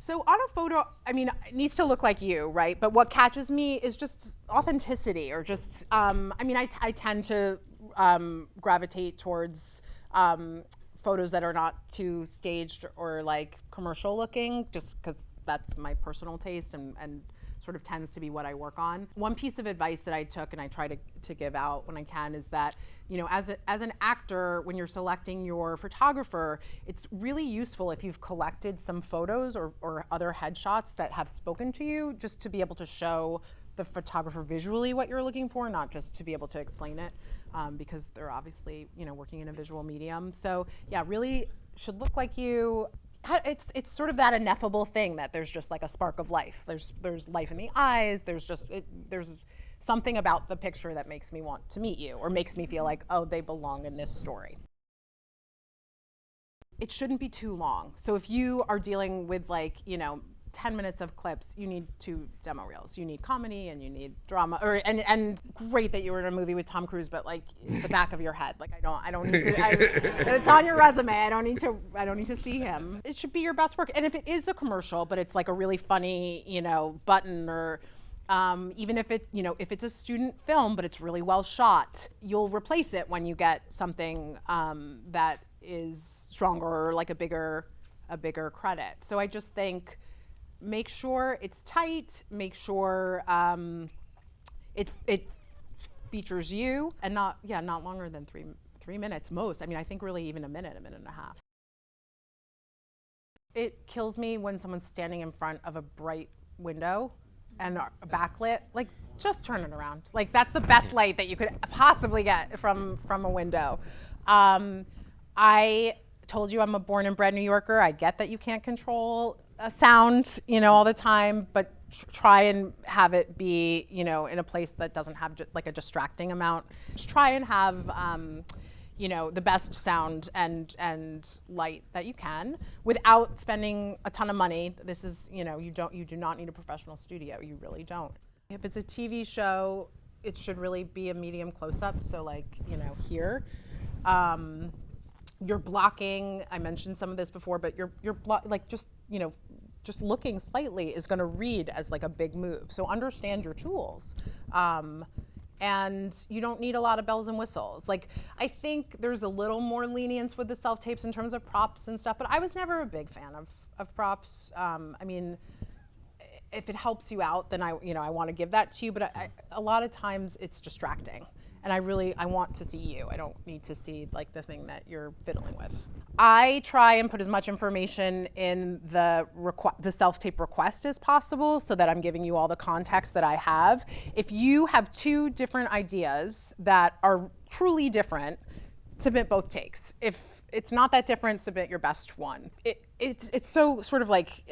So on a photo, I mean, it needs to look like you, right? But what catches me is just authenticity, or just, I mean, I tend to gravitate towards photos that are not too staged or like commercial looking, just because that's my personal taste and sort of tends to be what I work on. One piece of advice that I took and I try to give out when I can is that, you know, as an actor, when you're selecting your photographer, it's really useful if you've collected some photos or other headshots that have spoken to you, just to be able to show the photographer visually what you're looking for, not just to be able to explain it, because they're obviously, you know, working in a visual medium. So yeah, really should look like you. It's sort of that ineffable thing that there's just like a spark of life. There's life in the eyes. There's something about the picture that makes me want to meet you, or makes me feel like, oh, they belong in this story. It shouldn't be too long. So if you are dealing with, like, you know, 10 minutes of clips, you need 2 demo reels. You need comedy and you need drama, and great that you were in a movie with Tom Cruise, but like the back of your head. Like I don't need to, it's on your resume. I don't need to see him. It should be your best work. And if it is a commercial, but it's like a really funny, you know, button, or even if if it's a student film, but it's really well shot, you'll replace it when you get something that is stronger, or like a bigger credit. So I just think, make sure it's tight, make sure it features you, and not longer than three minutes most. I mean, I think really even a minute and a half. It kills me when someone's standing in front of a bright window and backlit. Like, just turn it around. Like, that's the best light that you could possibly get from a window. I told you I'm a born and bred New Yorker. I get that you can't control a sound, you know, all the time, but try and have it be, you know, in a place that doesn't have like a distracting amount. Just try and have, you know, the best sound and light that you can without spending a ton of money. This is, you know, you do not need a professional studio. You really don't. If it's a TV show, it should really be a medium close-up. So like, you know, here. You're blocking, I mentioned some of this before, but you're like, just, you know, just looking slightly is going to read as like a big move. So understand your tools. And you don't need a lot of bells and whistles. Like, I think there's a little more lenience with the self-tapes in terms of props and stuff, but I was never a big fan of props. I mean, if it helps you out, then I want to give that to you, but a lot of times it's distracting. And I want to see you. I don't need to see like the thing that you're fiddling with. I try and put as much information in the self-tape request as possible, so that I'm giving you all the context that I have. If you have 2 different ideas that are truly different, submit both takes. If it's not that different, submit your best one. It's so sort of like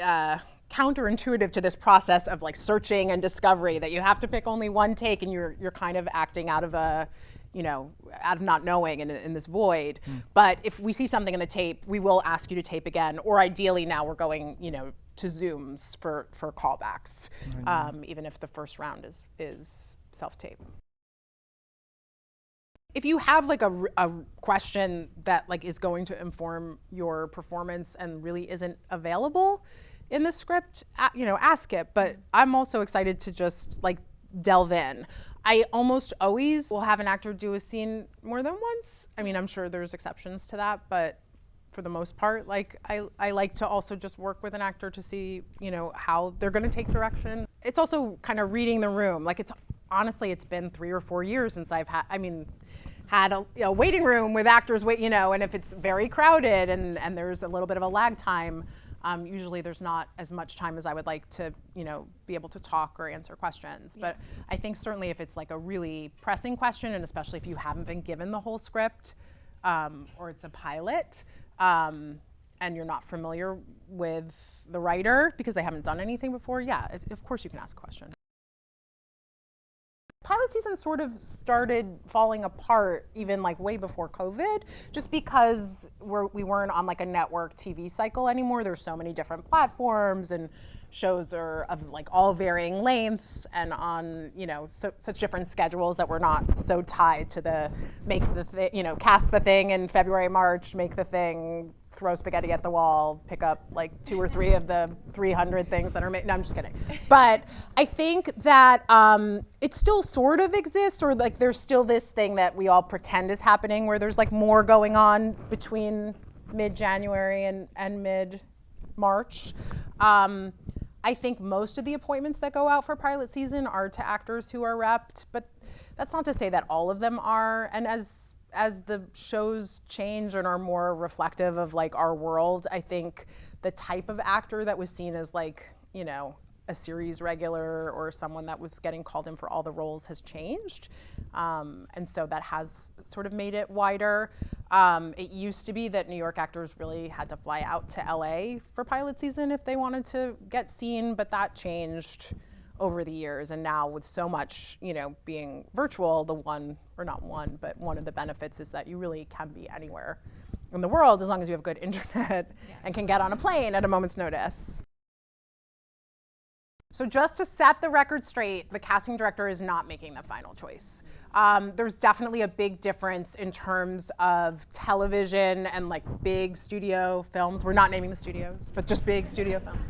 counterintuitive to this process of like searching and discovery, that you have to pick only one take, and you're kind of acting out of out of not knowing in this void. But if we see something in the tape, we will ask you to tape again, or ideally now we're going, you know, to Zooms for callbacks, even if the first round is self-tape. If you have like a question that like is going to inform your performance and really isn't available in the script, you know, ask it. But I'm also excited to just like delve in. I almost always will have an actor do a scene more than once. I mean, I'm sure there's exceptions to that, but for the most part, like I like to also just work with an actor to see, you know, how they're going to take direction. It's also kind of reading the room. Like, honestly, it's been 3 or 4 years since I've had a waiting room with actors wait, you know, and if it's very crowded and there's a little bit of a lag time, usually there's not as much time as I would like to, you know, be able to talk or answer questions. But I think certainly if it's like a really pressing question, and especially if you haven't been given the whole script, or it's a pilot, and you're not familiar with the writer because they haven't done anything before, of course you can ask a question. Pilot season sort of started falling apart even like way before COVID, just because we weren't on like a network TV cycle anymore. There's so many different platforms, and shows are of like all varying lengths and on, you know, such different schedules that we're not so tied to cast the thing in February, March, make the thing throw spaghetti at the wall, pick up like 2 or 3 of the 300 things that are made. No, I'm just kidding. But I think that it still sort of exists, or like there's still this thing that we all pretend is happening where there's like more going on between mid-January and mid-March. I think most of the appointments that go out for pilot season are to actors who are repped, but that's not to say that all of them are. And as the shows change and are more reflective of like our world, I think the type of actor that was seen as like, you know, a series regular or someone that was getting called in for all the roles has changed. And so that has sort of made it wider. It used to be that New York actors really had to fly out to LA for pilot season if they wanted to get seen, but that changed over the years. And now with so much, you know, being virtual, one of the benefits is that you really can be anywhere in the world as long as you have good internet and can get on a plane at a moment's notice. So just to set the record straight, the casting director is not making the final choice. There's definitely a big difference in terms of television and like big studio films. We're not naming the studios, but just big studio films.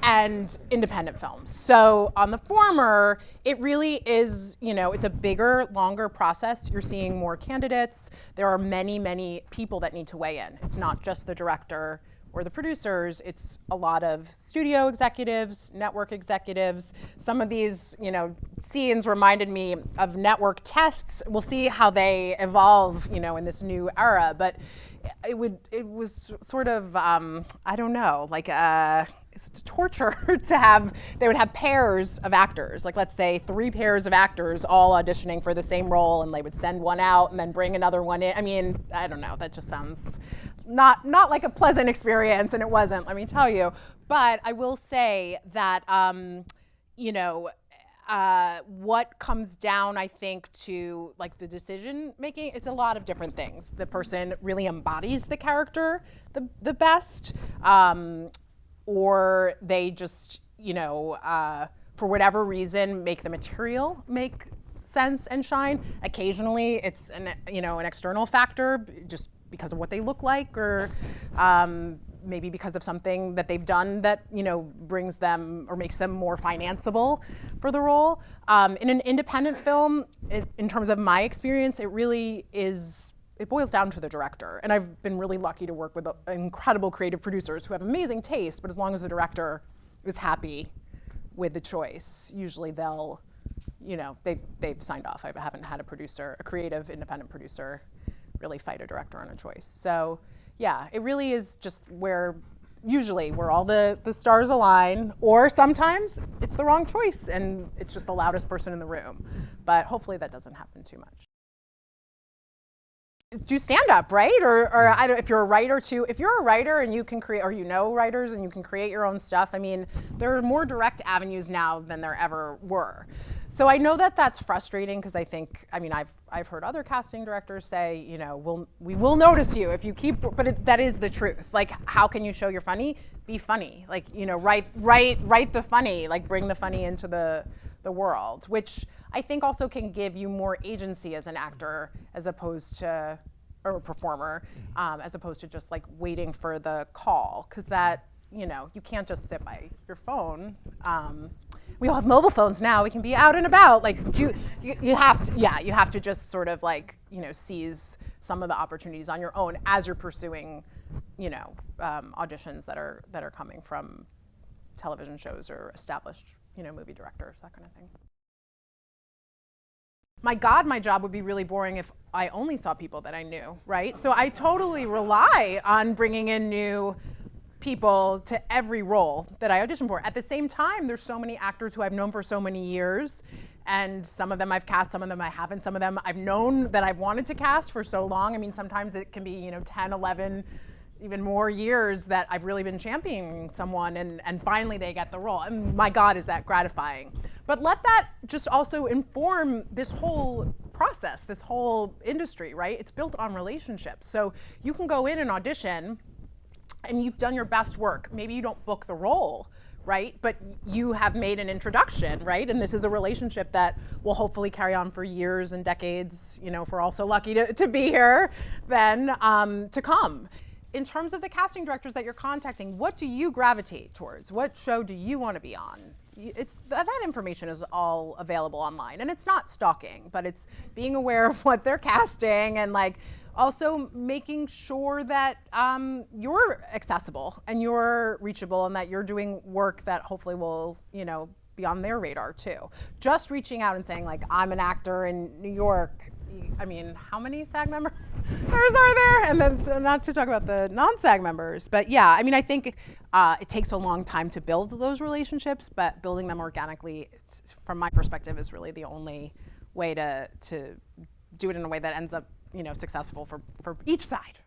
And independent films. So on the former, it really is, you know, it's a bigger, longer process. You're seeing more candidates. There are many, many people that need to weigh in. It's not just the director or the producers, it's a lot of studio executives, network executives. Some of these, you know, scenes reminded me of network tests. We'll see how they evolve, you know, in this new era. But it was sort of, I don't know, like it's torture to have, they would have pairs of actors, like let's say 3 pairs of actors all auditioning for the same role, and they would send one out and then bring another one in. I mean, I don't know, that just sounds not like a pleasant experience, and it wasn't, let me tell you. But I will say that, you know, what comes down, I think, to like the decision making, it's a lot of different things. The person really embodies the character the best, or they just, you know, for whatever reason, make the material make sense and shine. Occasionally, it's an external factor, just because of what they look like, or maybe because of something that they've done that, you know, brings them or makes them more financeable for the role. In an independent film, in terms of my experience, it really is, it boils down to the director. And I've been really lucky to work with incredible creative producers who have amazing taste, but as long as the director is happy with the choice, usually they'll, you know, they've signed off. I haven't had a creative independent producer really fight a director on a choice. So yeah, it really is just usually where all the stars align, or sometimes it's the wrong choice and it's just the loudest person in the room. But hopefully that doesn't happen too much. Do stand up, right? Or if you're a writer too, if you're a writer and you can create, or you know writers and you can create your own stuff, I mean, there are more direct avenues now than there ever were. So I know that that's frustrating, because I mean, I've heard other casting directors say, you know, we will notice you if you keep, but that is the truth. Like, how can you show you're funny? Be funny. Like, you know, write the funny, like bring the funny into the world, which I think also can give you more agency as an actor, as opposed to, or a performer, as opposed to just like waiting for the call, because that, you know, you can't just sit by your phone. We all have mobile phones now. We can be out and about. Like, you have to just sort of like, you know, seize some of the opportunities on your own as you're pursuing, you know, auditions that are coming from television shows or established, you know, movie directors, that kind of thing. My God, my job would be really boring if I only saw people that I knew, right? So I totally rely on bringing in new people to every role that I audition for. At the same time, there's so many actors who I've known for so many years, and some of them I've cast, some of them I haven't, some of them I've known that I've wanted to cast for so long. I mean, sometimes it can be, you know, 10, 11, even more years that I've really been championing someone, and finally they get the role. And my God, is that gratifying. But let that just also inform this whole process, this whole industry, right? It's built on relationships. So you can go in and audition, and you've done your best work. Maybe you don't book the role, right? But you have made an introduction, right? And this is a relationship that will hopefully carry on for years and decades, you know, if we're all so lucky to be here, then to come. in terms of the casting directors that you're contacting, what do you gravitate towards? What show do you want to be on? That information is all available online, and it's not stalking, but it's being aware of what they're casting, and like also making sure that you're accessible and you're reachable, and that you're doing work that hopefully will, you know, be on their radar too. Just reaching out and saying like, I'm an actor in New York. I mean, how many SAG members are there? And then not to talk about the non-SAG members, but yeah, I mean, I think it takes a long time to build those relationships, but building them organically, from my perspective, is really the only way to do it in a way that ends up, you know, successful for each side.